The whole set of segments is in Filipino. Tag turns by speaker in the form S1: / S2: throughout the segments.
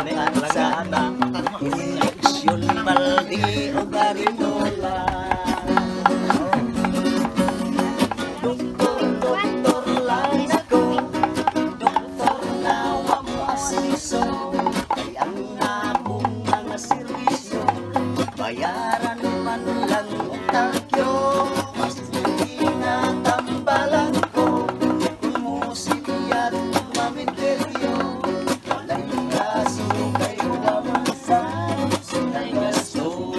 S1: sana injeksyon baldi o garinola. Doktor lang ako, doktor na wapasiso, ay ang namong mga servisyo, bayaran man lang o takyo. Mas tinatambalan ko, umusip at mamisteryo, walay kaso kayo amasan, sila'y gasto.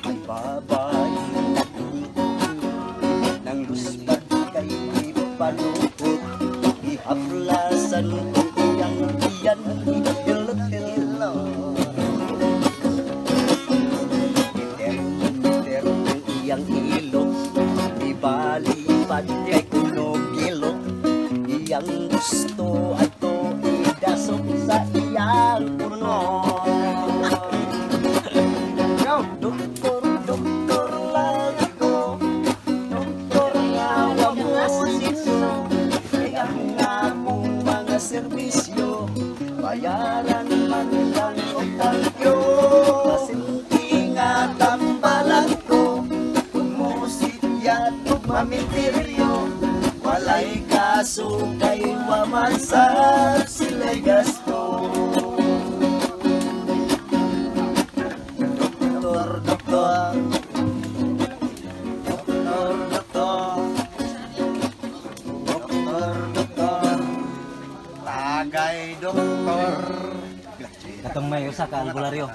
S1: May babae nang luspat kay ipalukot, ihaplasan ko iyang iyan, hilot-hilo. Iter ng iyang ilok, ibalipad kay kunog ilok, iyang gusto ato idasok sa iyang puno. Doktor lang ako, doktor nga wamosiso, kaya nga mong mga serbisyo, bayaran man lang o takyo. Masinti nga tambalan ko, umusipyat o mamisteryo, walay kaso kay wamasap, sila'y gasto. Doktor, doktor, doktor, doktor, doktor, doktor, tagay doktor.
S2: Katong may usa ka albularyo.